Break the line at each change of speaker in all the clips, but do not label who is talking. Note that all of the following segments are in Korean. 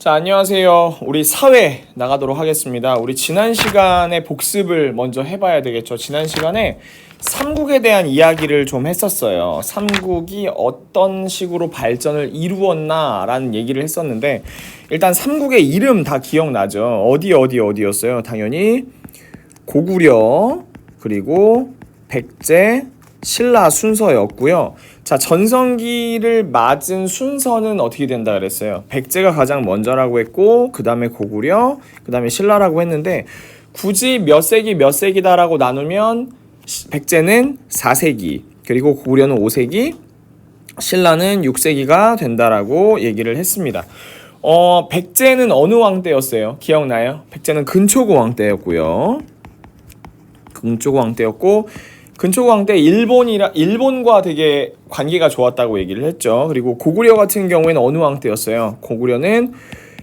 자, 안녕하세요. 우리 사회 나가도록 하겠습니다. 우리 지난 시간에 복습을 먼저 해봐야 되겠죠. 지난 시간에 삼국에 대한 이야기를 좀 했었어요. 삼국이 어떤 식으로 발전을 이루었나 라는 얘기를 했었는데, 일단 삼국의 이름 다 기억나죠. 어디였어요? 당연히 고구려, 그리고 백제, 신라 순서였고요. 자, 전성기를 맞은 순서는 어떻게 된다 그랬어요? 백제가 가장 먼저라고 했고, 그 다음에 고구려, 그 다음에 신라라고 했는데, 굳이 몇 세기다라고 나누면 백제는 4세기, 그리고 고구려는 5세기, 신라는 6세기가 된다라고 얘기를 했습니다. 백제는 어느 왕 때였어요? 기억나요? 백제는 근초고 왕 때였고요. 근초고 왕 때였고, 근초고 왕 때 일본과 되게 관계가 좋았다고 얘기를 했죠. 그리고 고구려 같은 경우에는 어느 왕 때였어요? 고구려는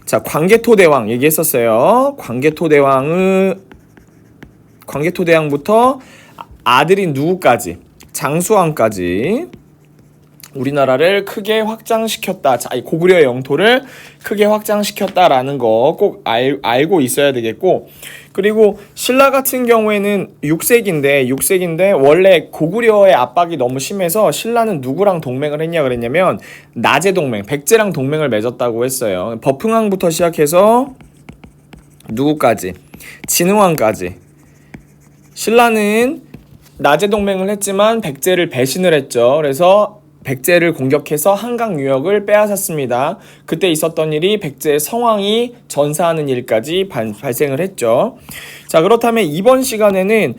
자, 광개토대왕 얘기했었어요. 광개토대왕부터 아들인 누구까지? 장수왕까지 우리나라를 크게 확장시켰다. 자, 이 고구려의 영토를 크게 확장시켰다라는 거 꼭 알고 있어야 되겠고, 그리고 신라 같은 경우에는 6세기인데 원래 고구려의 압박이 너무 심해서 신라는 누구랑 동맹을 했냐 그랬냐면 나제 동맹, 백제랑 동맹을 맺었다고 했어요. 버풍왕부터 시작해서 누구까지? 진흥왕까지. 신라는 나제 동맹을 했지만 백제를 배신을 했죠. 그래서 백제를 공격해서 한강 유역을 빼앗았습니다. 그때 있었던 일이 백제의 성왕이 전사하는 일까지 발생을 했죠. 자, 그렇다면 이번 시간에는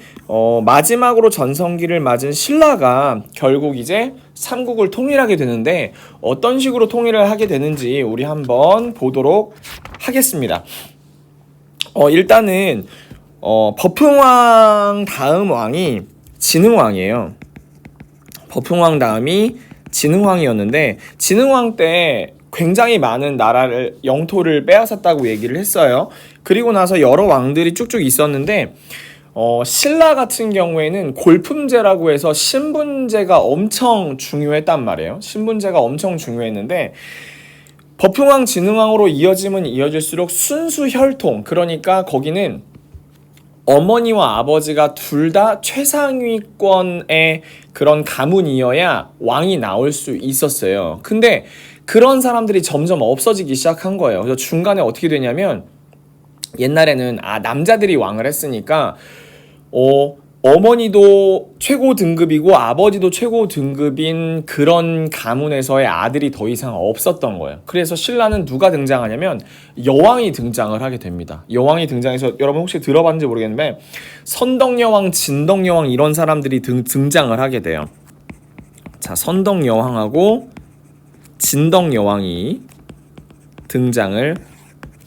마지막으로 전성기를 맞은 신라가 결국 이제 삼국을 통일하게 되는데, 어떤 식으로 통일을 하게 되는지 우리 한번 보도록 하겠습니다. 일단은 버풍왕 다음 왕이 진흥왕이에요. 버풍왕 다음이 진흥왕이었는데, 진흥왕 때 굉장히 많은 나라를, 영토를 빼앗았다고 얘기를 했어요. 그리고 나서 여러 왕들이 쭉쭉 있었는데, 신라 같은 경우에는 골품제라고 해서 신분제가 엄청 중요했단 말이에요. 신분제가 엄청 중요했는데, 버풍왕 진흥왕으로 이어지면 이어질수록 순수 혈통, 그러니까 거기는 어머니와 아버지가 둘 다 최상위권의 그런 가문이어야 왕이 나올 수 있었어요. 근데 그런 사람들이 점점 없어지기 시작한 거예요. 그래서 중간에 어떻게 되냐면, 옛날에는 남자들이 왕을 했으니까 어머니도 최고 등급이고 아버지도 최고 등급인 그런 가문에서의 아들이 더 이상 없었던 거예요. 그래서 신라는 누가 등장하냐면 여왕이 등장을 하게 됩니다. 여왕이 등장해서, 여러분 혹시 들어봤는지 모르겠는데 선덕여왕, 진덕여왕 이런 사람들이 등장을 하게 돼요. 자, 선덕여왕하고 진덕여왕이 등장을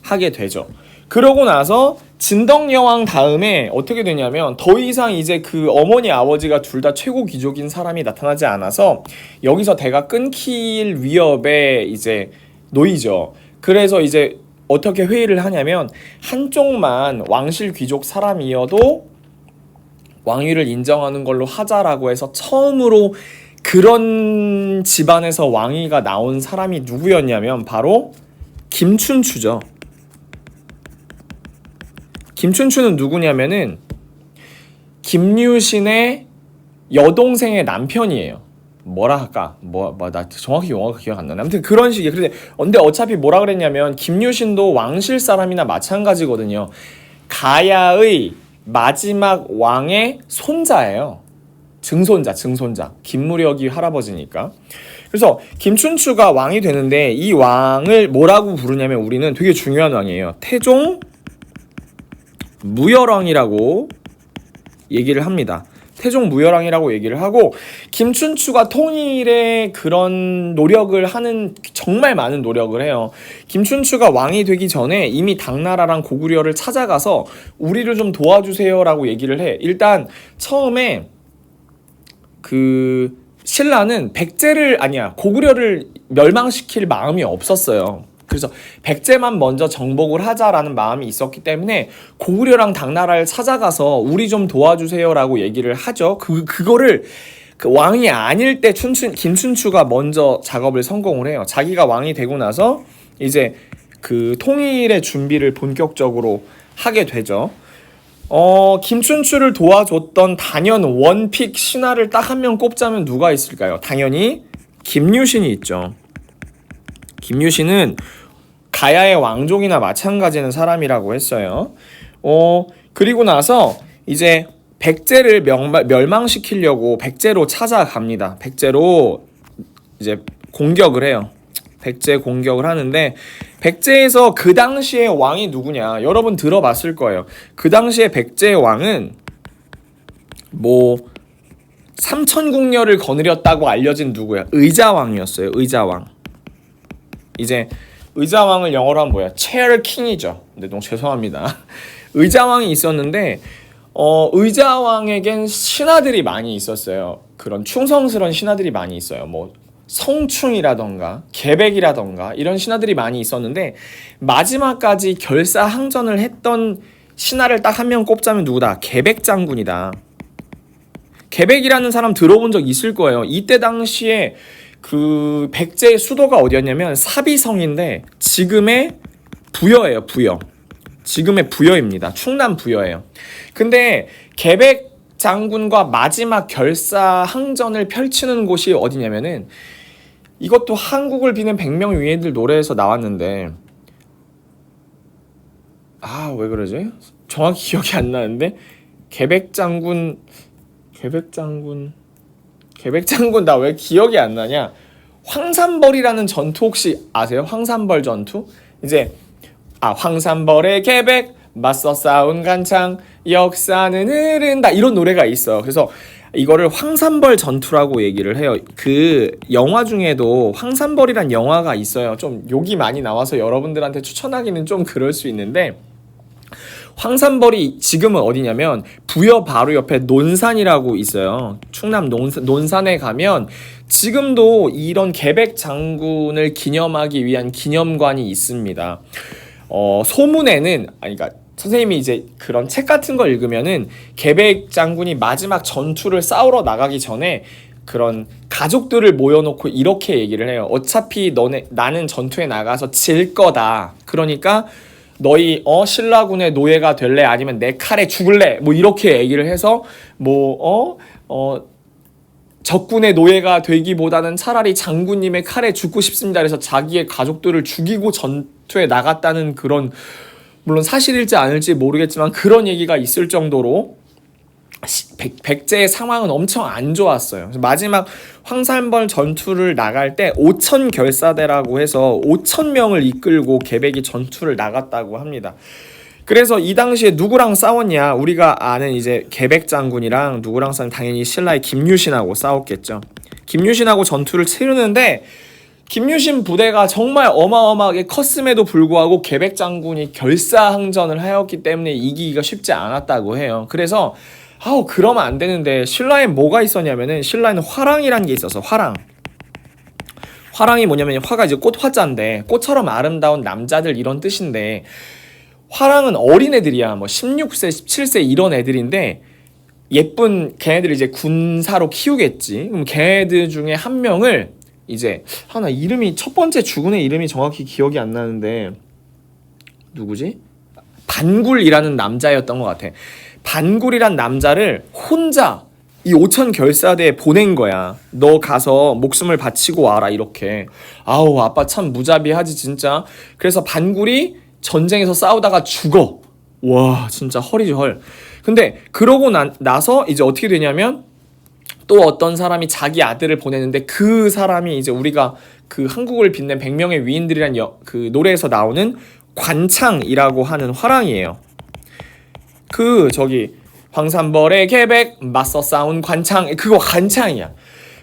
하게 되죠. 그러고 나서 진덕여왕 다음에 어떻게 되냐면, 더 이상 이제 그 어머니 아버지가 둘 다 최고 귀족인 사람이 나타나지 않아서 여기서 대가 끊길 위협에 이제 놓이죠. 그래서 이제 어떻게 회의를 하냐면, 한쪽만 왕실 귀족 사람이어도 왕위를 인정하는 걸로 하자라고 해서 처음으로 그런 집안에서 왕위가 나온 사람이 누구였냐면 바로 김춘추죠. 김춘추는 누구냐면은 김유신의 여동생의 남편이에요. 뭐라 할까? 나 정확히 용어가 기억 안 나네. 아무튼 그런 식이에요. 근데 어차피 뭐라 그랬냐면, 김유신도 왕실 사람이나 마찬가지거든요. 가야의 마지막 왕의 손자예요. 증손자. 김무력이 할아버지니까. 그래서 김춘추가 왕이 되는데, 이 왕을 뭐라고 부르냐면, 우리는 되게 중요한 왕이에요. 태종 무열왕이라고 얘기를 합니다. 태종 무열왕이라고 얘기를 하고, 김춘추가 통일에 그런 노력을 하는, 정말 많은 노력을 해요. 김춘추가 왕이 되기 전에 이미 당나라랑 고구려를 찾아가서 우리를 좀 도와주세요 라고 얘기를 해. 일단 처음에 신라는 고구려를 멸망시킬 마음이 없었어요. 그래서 백제만 먼저 정복을 하자라는 마음이 있었기 때문에 고구려랑 당나라를 찾아가서 우리 좀 도와주세요라고 얘기를 하죠. 그거를 왕이 아닐 때 김춘추가 먼저 작업을 성공을 해요. 자기가 왕이 되고 나서 이제 그 통일의 준비를 본격적으로 하게 되죠. 김춘추를 도와줬던 단연 원픽 신하를 딱 한 명 꼽자면 누가 있을까요? 당연히 김유신이 있죠. 김유신은 가야의 왕족이나 마찬가지는 사람이라고 했어요. 그리고 나서 이제 백제를 멸망시키려고 백제로 찾아갑니다. 백제로 이제 공격을 해요. 백제 공격을 하는데 백제에서 그 당시의 왕이 누구냐? 여러분 들어봤을 거예요. 그 당시에 백제의 왕은 뭐 삼천궁녀를 거느렸다고 알려진 누구야? 의자왕이었어요. 의자왕. 이제 의자왕을 영어로 하면 뭐야? 체어 킹이죠. 근데 너무 죄송합니다. 의자왕이 있었는데 의자왕에겐 신하들이 많이 있었어요. 그런 충성스러운 신하들이 많이 있어요. 뭐 성충이라던가 계백이라던가 이런 신하들이 많이 있었는데 마지막까지 결사항전을 했던 신하를 딱 한 명 꼽자면 누구다? 계백 장군이다. 계백이라는 사람 들어본 적 있을 거예요. 이때 당시에 그 백제의 수도가 어디였냐면 사비성인데 지금의 부여예요. 부여. 지금의 부여입니다. 충남 부여예요. 근데 계백 장군과 마지막 결사항전을 펼치는 곳이 어디냐면은 이것도 한국을 비는 100명 위인들 노래에서 나왔는데 왜 그러지? 정확히 기억이 안 나는데 계백 장군 나 왜 기억이 안 나냐? 황산벌이라는 전투 혹시 아세요? 황산벌 전투? 이제 황산벌의 계백 맞서 싸운 간창 역사는 흐른다 이런 노래가 있어요. 그래서 이거를 황산벌 전투라고 얘기를 해요. 그 영화 중에도 황산벌이란 영화가 있어요. 좀 욕이 많이 나와서 여러분들한테 추천하기는 좀 그럴 수 있는데 황산벌이 지금은 어디냐면 부여 바로 옆에 논산이라고 있어요. 충남 논산에 가면 지금도 이런 계백 장군을 기념하기 위한 기념관이 있습니다. 소문에는 그러니까 선생님이 이제 그런 책 같은 걸 읽으면은 계백 장군이 마지막 전투를 싸우러 나가기 전에 그런 가족들을 모여놓고 이렇게 얘기를 해요. 어차피 나는 전투에 나가서 질 거다. 그러니까 너희 신라군의 노예가 될래? 아니면 내 칼에 죽을래? 뭐 이렇게 얘기를 해서 적군의 노예가 되기보다는 차라리 장군님의 칼에 죽고 싶습니다. 그래서 자기의 가족들을 죽이고 전투에 나갔다는 그런 물론 사실일지 아닐지 모르겠지만 그런 얘기가 있을 정도로 백제의 상황은 엄청 안 좋았어요. 그래서 마지막 황산벌 전투를 나갈 때 5천 결사대라고 해서 5천 명을 이끌고 계백이 전투를 나갔다고 합니다. 그래서 이 당시에 누구랑 싸웠냐? 우리가 아는 이제 계백 장군이랑 누구랑 싸웠냐? 당연히 신라의 김유신하고 싸웠겠죠. 김유신하고 전투를 치르는데 김유신 부대가 정말 어마어마하게 컸음에도 불구하고 계백 장군이 결사항전을 하였기 때문에 이기기가 쉽지 않았다고 해요. 그래서 그러면 안 되는데 신라에 뭐가 있었냐면은 신라에는 화랑이라는 게 있어서 화랑이 뭐냐면 화가 이제 꽃화자인데 꽃처럼 아름다운 남자들 이런 뜻인데 화랑은 어린애들이야. 뭐 16세, 17세 이런 애들인데 예쁜 걔네들 이제 군사로 키우겠지. 그럼 걔네들 중에 한 명을 이제 이름이 첫 번째 죽은 애 이름이 정확히 기억이 안 나는데 누구지? 반굴이라는 남자였던 것 같아. 반굴이란 남자를 혼자 이 5천 결사대에 보낸 거야. 너 가서 목숨을 바치고 와라 이렇게. 아빠 참 무자비하지 진짜. 그래서 반굴이 전쟁에서 싸우다가 죽어. 와 진짜 헐이지 헐. 근데 그러고 나서 이제 어떻게 되냐면 또 어떤 사람이 자기 아들을 보내는데 그 사람이 이제 우리가 그 한국을 빛낸 100명의 위인들이란 그 노래에서 나오는 관창이라고 하는 화랑이에요. 황산벌의 계백 맞서 싸운 관창 그거 관창이야.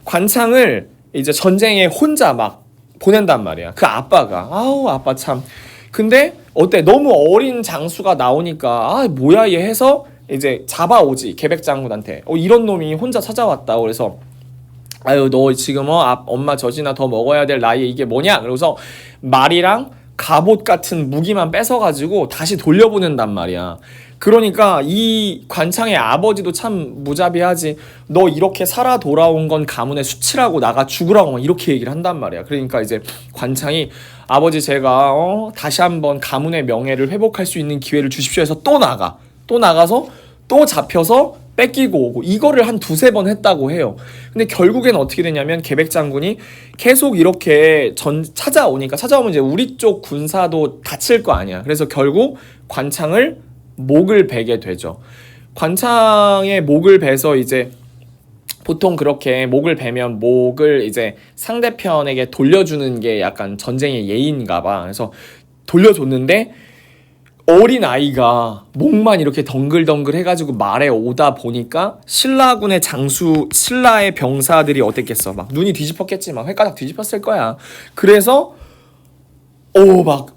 관창을 이제 전쟁에 혼자 막 보낸단 말이야. 그 아빠가 아빠 참. 근데 어때? 너무 어린 장수가 나오니까 뭐야 얘 해서 이제 잡아오지 계백 장군한테. 이런 놈이 혼자 찾아왔다. 그래서 너 지금 엄마 젖이나 더 먹어야 될 나이에 이게 뭐냐? 그래서 말이랑 갑옷 같은 무기만 뺏어가지고 다시 돌려보낸단 말이야. 그러니까 이 관창의 아버지도 참 무자비하지. 너 이렇게 살아 돌아온 건 가문의 수치라고 나가 죽으라고 막 이렇게 얘기를 한단 말이야. 그러니까 이제 관창이 아버지 제가 다시 한번 가문의 명예를 회복할 수 있는 기회를 주십시오 해서 또 나가서 또 잡혀서 뺏기고 오고 이거를 한 두세 번 했다고 해요. 근데 결국엔 어떻게 되냐면 계백 장군이 계속 이렇게 찾아오면 이제 우리 쪽 군사도 다칠 거 아니야. 그래서 결국 관창을 목을 베게 되죠. 관창의 목을 베서 이제 보통 그렇게 목을 베면 목을 이제 상대편에게 돌려주는 게 약간 전쟁의 예인가 봐. 그래서 돌려줬는데 어린 아이가 목만 이렇게 덩글덩글 해가지고 말에 오다 보니까 신라군의 신라의 병사들이 어땠겠어? 막 눈이 뒤집혔겠지, 막 횟가닥 뒤집혔을 거야. 그래서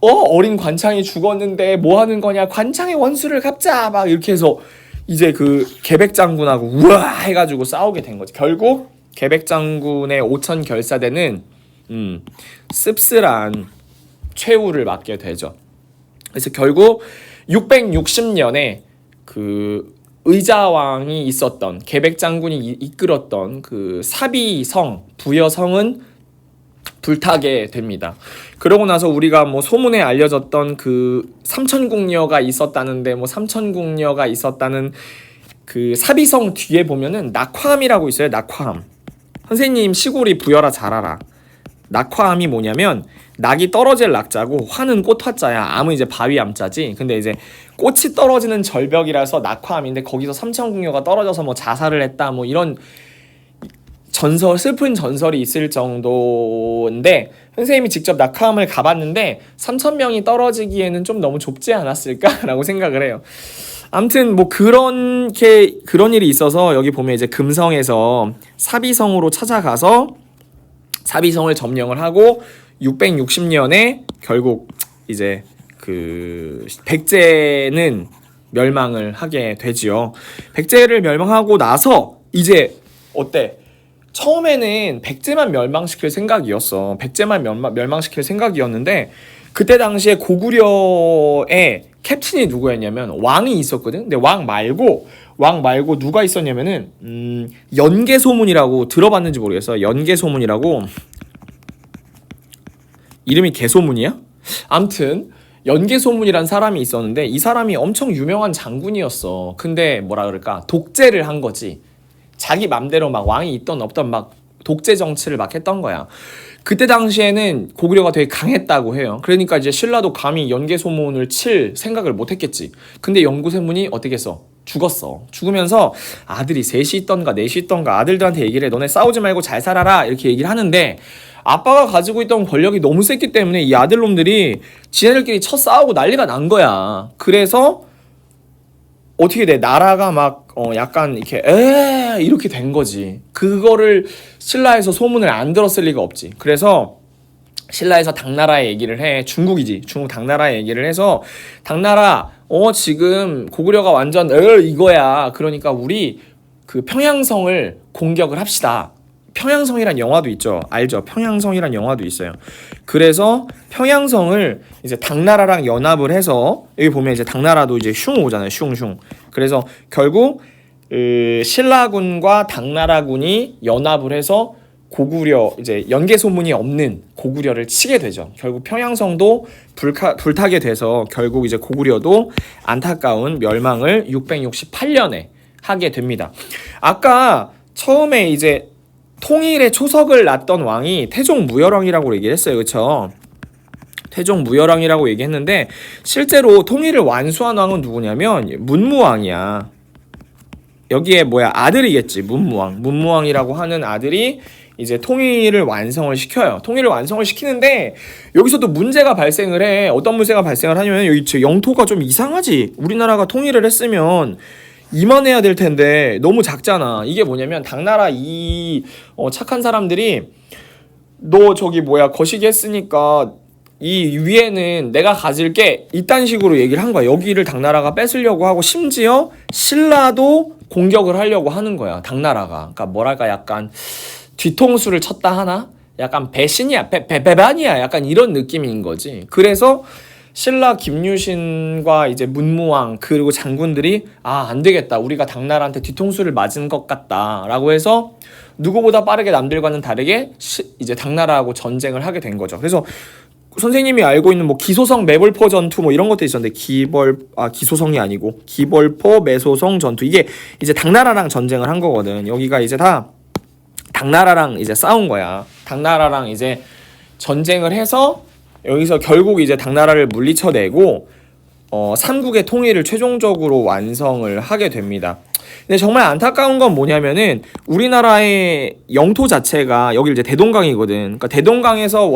어린 관창이 죽었는데 뭐 하는 거냐? 관창의 원수를 갚자! 막 이렇게 해서 이제 그 계백 장군하고 우와 해가지고 싸우게 된 거지. 결국 계백 장군의 5천 결사대는 씁쓸한 최후를 맞게 되죠. 그래서 결국 660년에 그 의자왕이 있었던 계백 장군이 이끌었던 그 사비성 부여성은 불타게 됩니다. 그러고 나서 우리가 뭐 소문에 알려졌던 그 삼천궁녀가 있었다는데 뭐 삼천궁녀가 있었다는 그 사비성 뒤에 보면은 낙화암이라고 있어요. 낙화암. 선생님 시골이 부여라 잘 알아. 낙화암이 뭐냐면 낙이 떨어질 낙자고 화는 꽃화자야. 암은 이제 바위 암자지. 근데 이제 꽃이 떨어지는 절벽이라서 낙화암인데 거기서 삼천궁녀가 떨어져서 뭐 자살을 했다 뭐 이런 슬픈 전설이 있을 정도인데 선생님이 직접 낙화암을 가봤는데 3,000명이 떨어지기에는 좀 너무 좁지 않았을까라고 생각을 해요. 아무튼 뭐 그런 일이 있어서 여기 보면 이제 금성에서 사비성으로 찾아가서 사비성을 점령을 하고 660년에 결국 이제 그 백제는 멸망을 하게 되지요. 백제를 멸망하고 나서 이제 어때? 처음에는 백제만 멸망시킬 생각이었어. 백제만 멸망시킬 생각이었는데 그때 당시에 고구려의 캡틴이 누구였냐면 왕이 있었거든. 근데 왕 말고 누가 있었냐면은 연개소문이라고 들어봤는지 모르겠어. 연개소문이라고 이름이 개소문이야? 암튼 연개소문이란 사람이 있었는데 이 사람이 엄청 유명한 장군이었어. 근데 뭐라 그럴까? 독재를 한 거지. 자기 맘대로 막 왕이 있던 없던 막 독재 정치를 막 했던 거야. 그때 당시에는 고구려가 되게 강했다고 해요. 그러니까 이제 신라도 감히 연개소문을 칠 생각을 못 했겠지. 근데 연구소문이 어떻게 했어? 죽었어. 죽으면서 아들이 셋이 있던가 넷이 있던가 아들들한테 얘기를 해. 너네 싸우지 말고 잘 살아라 이렇게 얘기를 하는데 아빠가 가지고 있던 권력이 너무 셌기 때문에 이 아들놈들이 지네들끼리 쳐 싸우고 난리가 난 거야. 그래서 어떻게 돼? 나라가 막 약간 이렇게 이렇게 된 거지. 그거를 신라에서 소문을 안 들었을 리가 없지. 그래서 신라에서 당나라에 얘기를 해. 중국이지. 중국 당나라에 얘기를 해서 당나라 지금 고구려가 완전 이거야. 그러니까 우리 그 평양성을 공격을 합시다. 평양성이란 영화도 있죠. 알죠? 평양성이란 영화도 있어요. 그래서 평양성을 이제 당나라랑 연합을 해서 여기 보면 이제 당나라도 이제 슝 오잖아요. 슝. 그래서 결국 신라군과 당나라군이 연합을 해서 고구려 이제 연개소문이 없는 고구려를 치게 되죠. 결국 평양성도 불타게 돼서 결국 이제 고구려도 안타까운 멸망을 668년에 하게 됩니다. 아까 처음에 이제 통일의 초석을 놨던 왕이 태종무열왕이라고 얘기를 했어요. 그렇죠? 태종무열왕이라고 얘기했는데 실제로 통일을 완수한 왕은 누구냐면 문무왕이야. 여기에 아들이겠지. 문무왕이라고 하는 아들이 이제 통일을 완성을 시켜요. 통일을 완성을 시키는데 여기서도 문제가 발생을 해. 어떤 문제가 발생을 하냐면 여기 영토가 좀 이상하지. 우리나라가 통일을 했으면 이만해야 될 텐데 너무 작잖아. 이게 뭐냐면 당나라 착한 사람들이 너 거시기 했으니까 이 위에는 내가 가질게 이딴 식으로 얘기를 한 거야. 여기를 당나라가 뺏으려고 하고 심지어 신라도 공격을 하려고 하는 거야. 당나라가. 그러니까 뭐랄까 약간 뒤통수를 쳤다 하나? 약간 배신이야. 배반이야. 약간 이런 느낌인 거지. 그래서 신라 김유신과 이제 문무왕 그리고 장군들이 안 되겠다, 우리가 당나라한테 뒤통수를 맞은 것 같다라고 해서 누구보다 빠르게 남들과는 다르게 이제 당나라하고 전쟁을 하게 된 거죠. 그래서 선생님이 알고 있는 뭐 기소성 매볼포 전투 뭐 이런 것도 있었는데 기소성이 아니고 기벌포 매소성 전투, 이게 이제 당나라랑 전쟁을 한 거거든. 여기가 이제 다 당나라랑 이제 싸운 거야. 당나라랑 이제 전쟁을 해서 여기서 결국 이제 당나라를 물리쳐내고 삼국의 통일을 최종적으로 완성을 하게 됩니다. 근데 정말 안타까운 건 뭐냐면은 우리나라의 영토 자체가 여기 이제 대동강이거든. 그러니까 대동강에서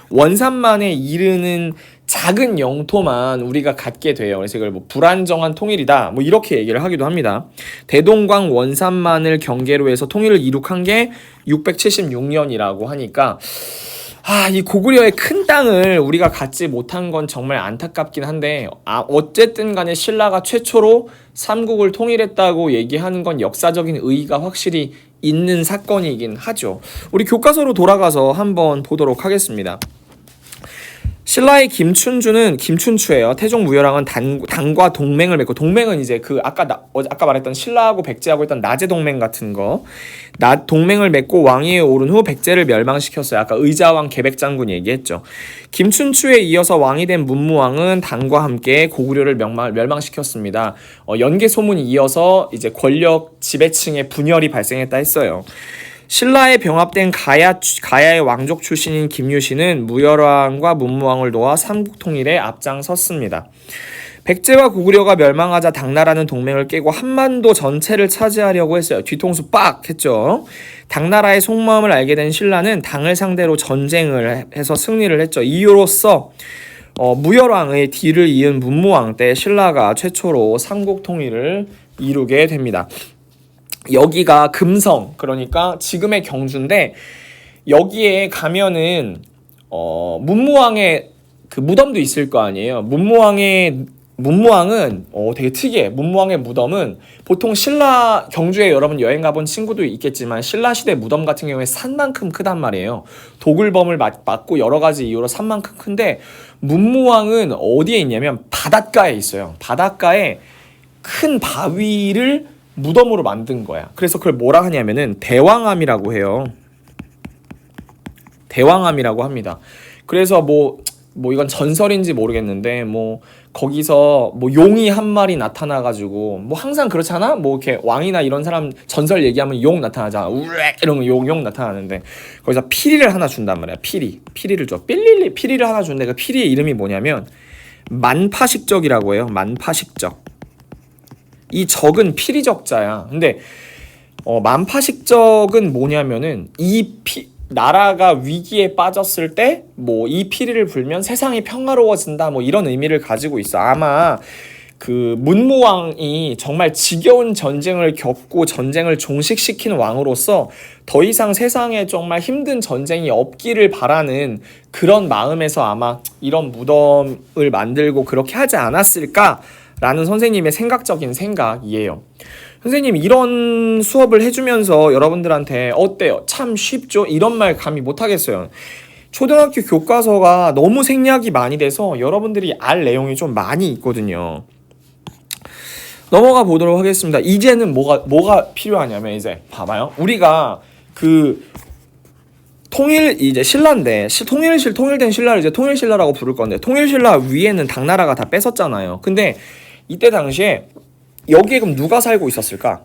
원산만에 이르는 작은 영토만 우리가 갖게 돼요. 그래서 이걸 뭐 불안정한 통일이다, 뭐 이렇게 얘기를 하기도 합니다. 대동강 원산만을 경계로 해서 통일을 이룩한 게 676년이라고 하니까 이 고구려의 큰 땅을 우리가 갖지 못한 건 정말 안타깝긴 한데, 어쨌든 간에 신라가 최초로 삼국을 통일했다고 얘기하는 건 역사적인 의의가 확실히 있는 사건이긴 하죠. 우리 교과서로 돌아가서 한번 보도록 하겠습니다. 신라의 김춘추예요. 태종 무열왕은 당과 동맹을 맺고, 동맹은 이제 아까 말했던 신라하고 백제하고 했던 나제 동맹 같은 거, 동맹을 맺고 왕위에 오른 후 백제를 멸망시켰어요. 아까 의자왕 계백장군 얘기했죠. 김춘추에 이어서 왕이 된 문무왕은 당과 함께 고구려를 멸망시켰습니다. 연개 소문이 이어서 이제 권력 지배층의 분열이 발생했다 했어요. 신라에 병합된 가야의 왕족 출신인 김유신은 무열왕과 문무왕을 도와 삼국 통일에 앞장섰습니다. 백제와 고구려가 멸망하자 당나라는 동맹을 깨고 한반도 전체를 차지하려고 했어요. 뒤통수 빡 했죠. 당나라의 속마음을 알게 된 신라는 당을 상대로 전쟁을 해서 승리를 했죠. 이유로써 무열왕의 뒤를 이은 문무왕 때 신라가 최초로 삼국 통일을 이루게 됩니다. 여기가 금성, 그러니까 지금의 경주인데, 여기에 가면은 문무왕의 그 무덤도 있을 거 아니에요. 문무왕은 되게 특이해. 문무왕의 무덤은 보통 신라 경주에 여러분 여행 가본 친구도 있겠지만 신라 시대 무덤 같은 경우에 산만큼 크단 말이에요. 도굴범을 맞고 여러 가지 이유로 산만큼 큰데, 문무왕은 어디에 있냐면 바닷가에 있어요. 바닷가에 큰 바위를 무덤으로 만든 거야. 그래서 그걸 뭐라 하냐면은 대왕암이라고 해요. 대왕암이라고 합니다. 그래서 뭐 이건 전설인지 모르겠는데, 뭐 거기서 뭐 용이 한 마리 나타나가지고, 뭐 항상 그렇잖아. 뭐 이렇게 왕이나 이런 사람 전설 얘기하면 용 나타나잖아. 우렉 이러면 용 나타나는데, 거기서 피리를 하나 준단 말이야. 피리를 줘. 피리를 하나 주는데, 그 피리의 이름이 뭐냐면 만파식적이라고 해요. 만파식적. 이 적은 피리적자야. 근데 만파식적은 뭐냐면은 나라가 위기에 빠졌을 때 뭐 이 피리를 불면 세상이 평화로워진다, 뭐 이런 의미를 가지고 있어. 아마 그 문무왕이 정말 지겨운 전쟁을 겪고 전쟁을 종식시킨 왕으로서 더 이상 세상에 정말 힘든 전쟁이 없기를 바라는 그런 마음에서 아마 이런 무덤을 만들고 그렇게 하지 않았을까 라는 선생님의 생각적인 생각이에요. 선생님 이런 수업을 해주면서 여러분들한테 어때요? 참 쉽죠? 이런 말 감히 못하겠어요. 초등학교 교과서가 너무 생략이 많이 돼서 여러분들이 알 내용이 좀 많이 있거든요. 넘어가 보도록 하겠습니다. 이제는 뭐가 필요하냐면, 이제 봐봐요. 우리가 이제 신라인데, 통일된 신라를 이제 통일신라라고 부를 건데, 통일신라 위에는 당나라가 다 뺏었잖아요. 근데 이때 당시에 여기에 그럼 누가 살고 있었을까?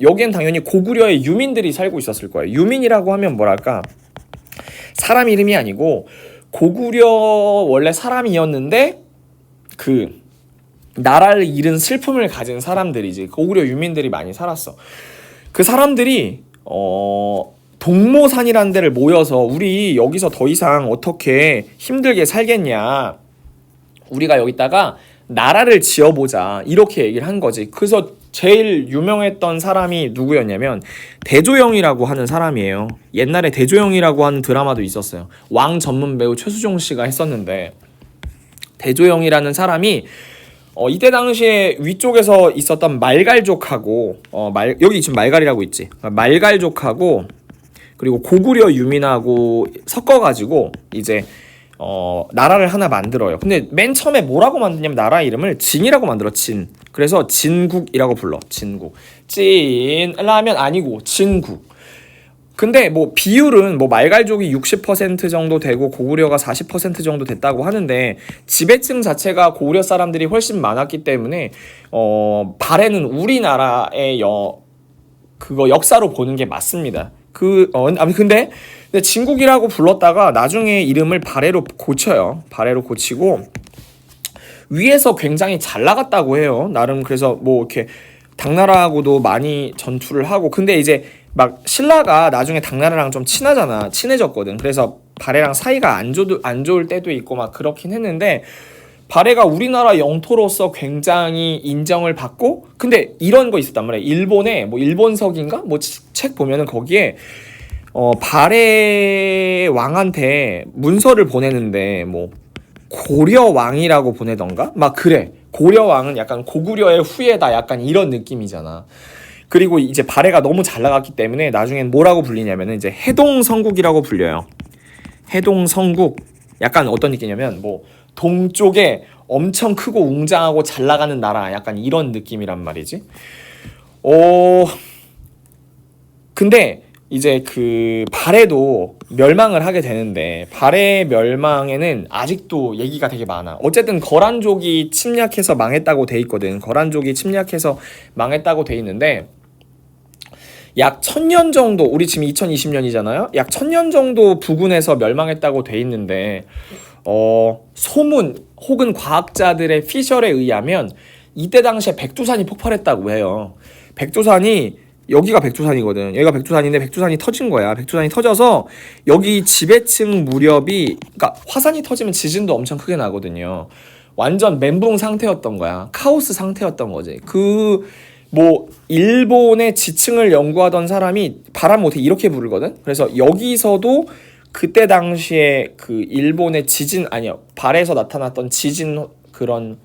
여기엔 당연히 고구려의 유민들이 살고 있었을 거예요. 유민이라고 하면 뭐랄까, 사람 이름이 아니고 고구려 원래 사람이었는데 그 나라를 잃은 슬픔을 가진 사람들이지. 고구려 유민들이 많이 살았어. 그 사람들이 동모산이라는 데를 모여서 우리 여기서 더 이상 어떻게 힘들게 살겠냐, 우리가 여기다가 나라를 지어보자, 이렇게 얘기를 한 거지. 그래서 제일 유명했던 사람이 누구였냐면 대조영이라고 하는 사람이에요. 옛날에 대조영이라고 하는 드라마도 있었어요. 왕 전문 배우 최수종 씨가 했었는데, 대조영이라는 사람이 이때 당시에 위쪽에서 있었던 말갈족하고 여기 지금 말갈이라고 있지. 말갈족하고 그리고 고구려 유민하고 섞어가지고 이제 나라를 하나 만들어요. 근데 맨 처음에 뭐라고 만드냐면 나라 이름을 진이라고 만들어. 진. 그래서 진국이라고 불러. 진국. 찐 라면 아니고 진국. 근데 뭐 비율은 뭐 말갈족이 60% 정도 되고 고구려가 40% 정도 됐다고 하는데 지배층 자체가 고구려 사람들이 훨씬 많았기 때문에 발해는 우리나라의 그거 역사로 보는 게 맞습니다. 근데 진국이라고 불렀다가 나중에 이름을 발해로 고쳐요. 발해로 고치고 위에서 굉장히 잘 나갔다고 해요. 나름. 그래서 뭐 이렇게 당나라하고도 많이 전투를 하고, 근데 이제 막 신라가 나중에 당나라랑 좀 친해졌거든. 그래서 발해랑 사이가 안 좋을 때도 있고 막 그렇긴 했는데, 발해가 우리나라 영토로서 굉장히 인정을 받고, 근데 이런 거 있었단 말이야. 일본에 뭐 일본석인가 뭐 책 보면은 거기에 발해 왕한테 문서를 보내는데 뭐 고려 왕이라고 보내던가 막 그래. 고려 왕은 약간 고구려의 후예다, 약간 이런 느낌이잖아. 그리고 이제 발해가 너무 잘 나갔기 때문에 나중엔 뭐라고 불리냐면은 이제 해동성국이라고 불려요. 해동성국. 약간 어떤 느낌이냐면 뭐 동쪽에 엄청 크고 웅장하고 잘 나가는 나라, 약간 이런 느낌이란 말이지. 근데 이제 그 발해도 멸망을 하게 되는데, 발해 멸망에는 아직도 얘기가 되게 많아. 어쨌든 거란족이 침략해서 망했다고 돼 있거든. 거란족이 침략해서 망했다고 돼 있는데, 약 1000년 정도, 우리 지금 2020년이잖아요. 약 1000년 정도 부근에서 멸망했다고 돼 있는데, 소문 혹은 과학자들의 피셜에 의하면 이때 당시에 백두산이 폭발했다고 해요. 백두산이, 여기가 백두산이거든. 여기가 백두산인데 백두산이 터진 거야. 백두산이 터져서 여기 지배층 무렵이, 그러니까 화산이 터지면 지진도 엄청 크게 나거든요. 완전 멘붕 상태였던 거야. 카오스 상태였던 거지. 뭐 일본의 지층을 연구하던 사람이 바람 못해 이렇게 부르거든. 그래서 여기서도 그때 당시에 그 일본의 발에서 나타났던 지진 그런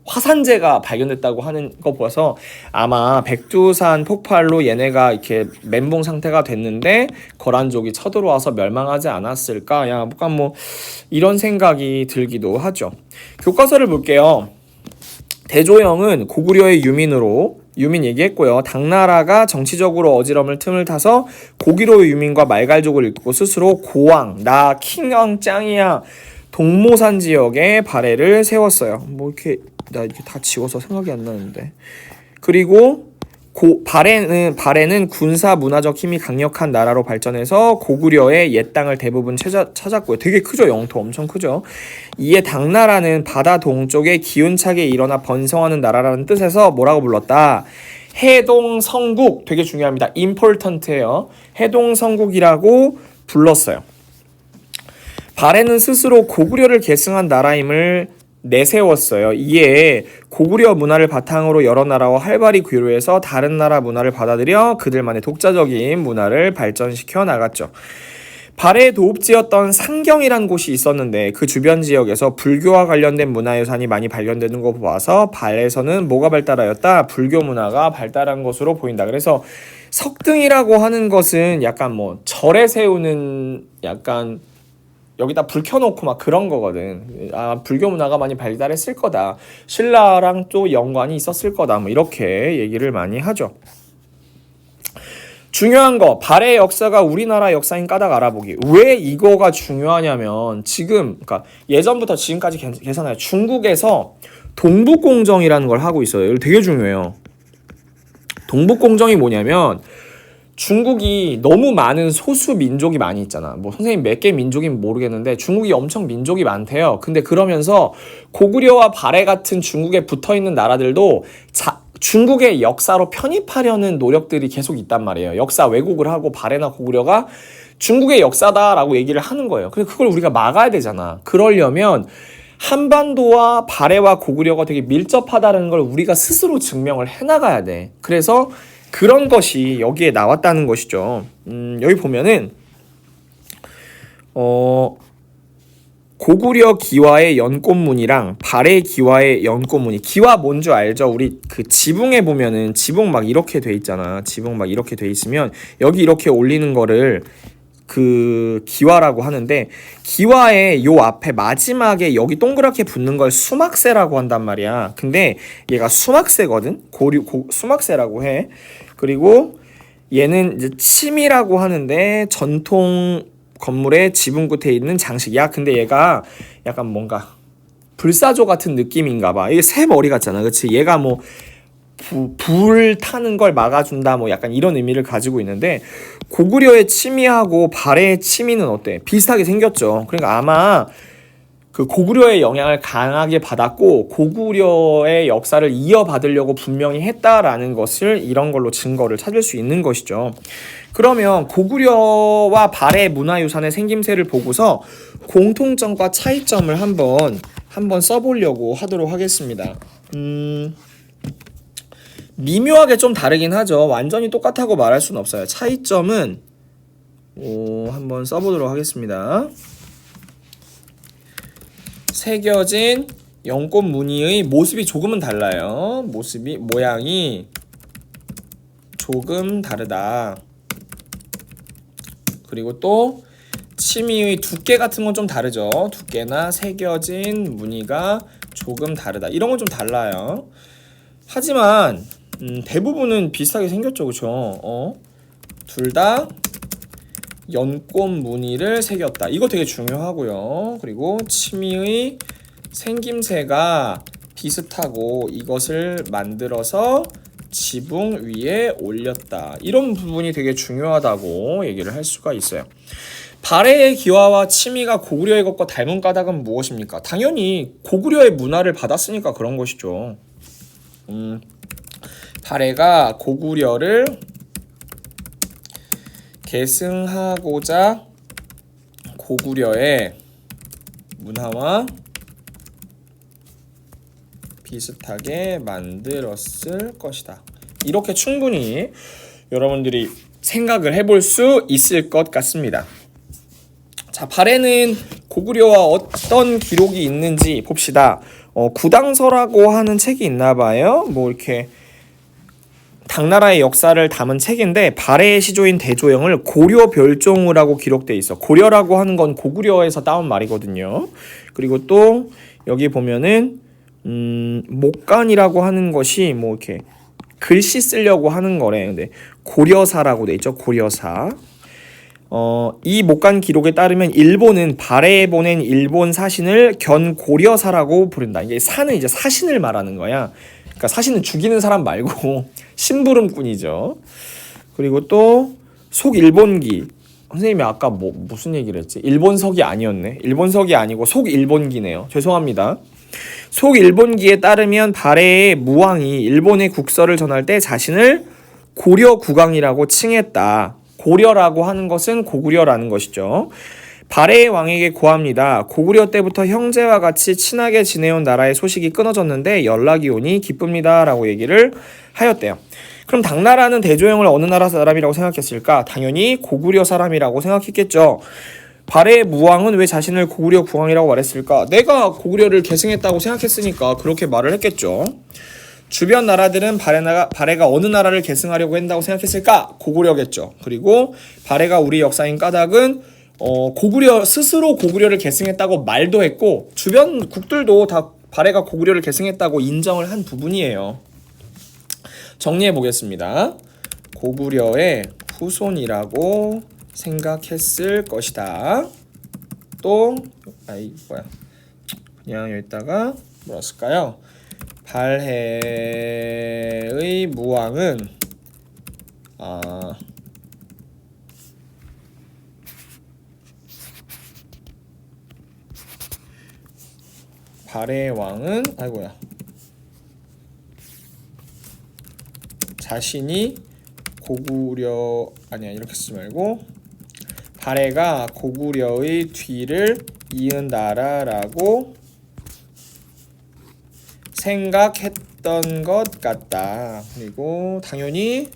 화산재가 발견됐다고 하는 거 보아서 아마 백두산 폭발로 얘네가 이렇게 멘붕 상태가 됐는데 거란족이 쳐들어와서 멸망하지 않았을까? 약간 뭐 이런 생각이 들기도 하죠. 교과서를 볼게요. 대조영은 고구려의 유민 얘기했고요. 당나라가 정치적으로 어지럼을 tum을 타서 고구려의 유민과 말갈족을 이끌고 스스로 고왕, 나 킹왕 짱이야 동모산 지역에 발해를 세웠어요. 뭐 이렇게 나 이렇게 다 지워서 생각이 안 나는데. 그리고 발해는 군사 문화적 힘이 강력한 나라로 발전해서 고구려의 옛 땅을 대부분 찾았고요. 되게 크죠. 영토 엄청 크죠. 이에 당나라는 바다 동쪽에 기운차게 일어나 번성하는 나라라는 뜻에서 뭐라고 불렀다? 해동성국. 되게 중요합니다. important해요. 해동성국이라고 불렀어요. 발해는 스스로 고구려를 계승한 나라임을 내세웠어요. 이에 고구려 문화를 바탕으로 여러 나라와 활발히 교류해서 다른 나라 문화를 받아들여 그들만의 독자적인 문화를 발전시켜 나갔죠. 발해의 도읍지였던 상경이란 곳이 있었는데 그 주변 지역에서 불교와 관련된 문화유산이 많이 발견되는 거 봐서 발해에서는 뭐가 발달하였다? 불교 문화가 발달한 것으로 보인다. 그래서 석등이라고 하는 것은 약간 뭐 절에 세우는, 약간 여기다 불 켜놓고 막 그런 거거든. 불교 문화가 많이 발달했을 거다. 신라랑 또 연관이 있었을 거다. 뭐 이렇게 얘기를 많이 하죠. 중요한 거, 발해의 역사가 우리나라 역사인 까닭 알아보기. 왜 이거가 중요하냐면 그러니까 예전부터 지금까지 계산해요. 중국에서 동북공정이라는 걸 하고 있어요. 이거 되게 중요해요. 동북공정이 뭐냐면 중국이 너무 많은 소수 민족이 많이 있잖아. 뭐 선생님 몇 개 민족인 모르겠는데 중국이 엄청 민족이 많대요. 근데 그러면서 고구려와 발해 같은 중국에 붙어있는 나라들도 중국의 역사로 편입하려는 노력들이 계속 있단 말이에요. 역사 왜곡을 하고 발해나 고구려가 중국의 역사다라고 얘기를 하는 거예요. 근데 그걸 우리가 막아야 되잖아. 그러려면 한반도와 발해와 고구려가 되게 밀접하다는 걸 우리가 스스로 증명을 해나가야 돼. 그래서 그런 것이 여기에 나왔다는 것이죠. 여기 보면은 고구려 기와의 연꽃무늬랑 발해 기와의 연꽃무늬. 기와 뭔 줄 알죠? 우리 그 지붕에 보면은 지붕 막 이렇게 돼 있잖아. 지붕 막 이렇게 돼 있으면 여기 이렇게 올리는 거를 그 기와라고 하는데, 기와의 요 앞에 마지막에 여기 동그랗게 붙는 걸 수막새라고 한단 말이야. 근데 얘가 수막새거든. 수막새라고 해. 그리고 얘는 이제 침이라고 하는데 전통 건물의 지붕 끝에 있는 장식이야. 근데 얘가 약간 뭔가 불사조 같은 느낌인가 봐. 이게 새 머리 같잖아. 그치? 얘가 뭐 불 타는 걸 막아준다 뭐 약간 이런 의미를 가지고 있는데, 고구려의 치미하고 발해의 치미는 어때? 비슷하게 생겼죠. 그러니까 아마 그 고구려의 영향을 강하게 받았고 고구려의 역사를 이어받으려고 분명히 했다라는 것을 이런 걸로 증거를 찾을 수 있는 것이죠. 그러면 고구려와 발해 문화유산의 생김새를 보고서 공통점과 차이점을 한번 써보려고 하도록 하겠습니다. 미묘하게 좀 다르긴 하죠. 완전히 똑같다고 말할 수는 없어요. 차이점은 한번 써보도록 하겠습니다. 새겨진 연꽃 무늬의 모습이 조금은 달라요. 모양이 조금 다르다. 그리고 또 치미의 두께 같은 건 좀 다르죠. 두께나 새겨진 무늬가 조금 다르다. 이런 건 좀 달라요. 하지만 대부분은 비슷하게 생겼죠. 그쵸? 둘 다 연꽃 무늬를 새겼다. 이거 되게 중요하고요. 그리고 치미의 생김새가 비슷하고 이것을 만들어서 지붕 위에 올렸다. 이런 부분이 되게 중요하다고 얘기를 할 수가 있어요. 발해의 기와와 치미가 고구려의 것과 닮은 까닭은 무엇입니까? 당연히 고구려의 문화를 받았으니까 그런 것이죠. 발해가 고구려를 계승하고자 고구려의 문화와 비슷하게 만들었을 것이다. 이렇게 충분히 여러분들이 생각을 해볼 수 있을 것 같습니다. 자, 발해는 고구려와 어떤 기록이 있는지 봅시다. 구당서라고 하는 책이 있나봐요. 뭐 이렇게 당나라의 역사를 담은 책인데, 발해의 시조인 대조영을 고려별종우라고 기록돼 있어. 고려라고 하는 건 고구려에서 따온 말이거든요. 그리고 또 여기 보면은 목간이라고 하는 것이 뭐 이렇게 글씨 쓰려고 하는 거래. 근데 고려사라고 돼 있죠. 고려사. 이 목간 기록에 따르면 일본은 발해에 보낸 일본 사신을 견고려사라고 부른다. 이게 사는 이제 사신을 말하는 거야. 그러니까 사신은 죽이는 사람 말고 심부름꾼이죠. 그리고 또 속일본기. 선생님이 아까 무슨 얘기를 했지? 일본석이 아니었네. 일본석이 아니고 속일본기네요. 죄송합니다. 속일본기에 따르면 발해의 무왕이 일본의 국서를 전할 때 자신을 고려국왕이라고 칭했다. 고려라고 하는 것은 고구려라는 것이죠. 발해의 왕에게 고합니다. 고구려 때부터 형제와 같이 친하게 지내온 나라의 소식이 끊어졌는데 연락이 오니 기쁩니다. 라고 얘기를 하였대요. 그럼 당나라는 대조영을 어느 나라 사람이라고 생각했을까? 당연히 고구려 사람이라고 생각했겠죠. 발해의 무왕은 왜 자신을 고구려 국왕이라고 말했을까? 내가 고구려를 계승했다고 생각했으니까 그렇게 말을 했겠죠. 주변 나라들은 발해가 어느 나라를 계승하려고 한다고 생각했을까? 고구려겠죠. 그리고 발해가 우리 역사인 까닭은 고구려 스스로 고구려를 계승했다고 말도 했고, 주변 국들도 다 발해가 고구려를 계승했다고 인정을 한 부분이에요. 정리해 보겠습니다. 고구려의 후손이라고 생각했을 것이다. 또 그냥 여기다가 뭐라 쓸까요? 발해의 무왕은 발해의 왕은 자신이 고구려 이렇게 쓰지 말고 발해가 고구려의 뒤를 이은 나라라고 생각했던 것 같다. 그리고 당연히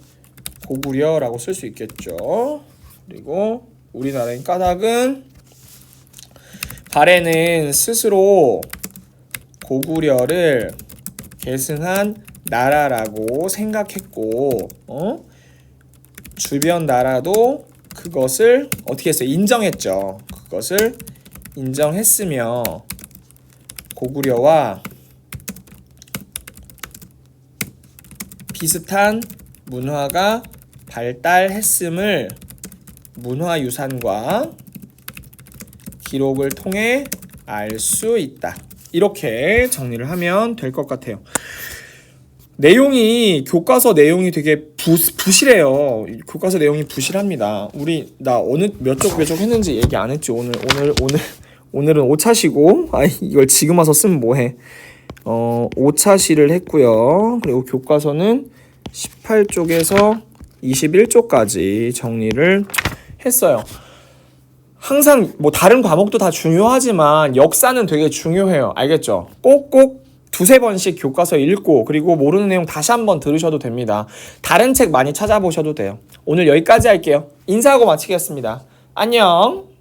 고구려라고 쓸 수 있겠죠. 그리고 우리나라의 까닭은 발해는 스스로 고구려를 계승한 나라라고 생각했고, 주변 나라도 그것을 어떻게 했어요? 인정했죠. 그것을 인정했으며 고구려와 비슷한 문화가 발달했음을 문화유산과 기록을 통해 알 수 있다. 이렇게 정리를 하면 될 것 같아요. 내용이 교과서 내용이 되게 부실해요. 교과서 내용이 부실합니다. 나 어느 몇 쪽 했는지 얘기 안 했지. 오늘은 5차시고 이걸 지금 와서 쓰면 뭐해. 5차시를 했고요. 그리고 교과서는 18쪽에서 21쪽까지 정리를 했어요. 항상 뭐 다른 과목도 다 중요하지만 역사는 되게 중요해요. 알겠죠? 꼭꼭 두세 번씩 교과서 읽고 그리고 모르는 내용 다시 한번 들으셔도 됩니다. 다른 책 많이 찾아보셔도 돼요. 오늘 여기까지 할게요. 인사하고 마치겠습니다. 안녕.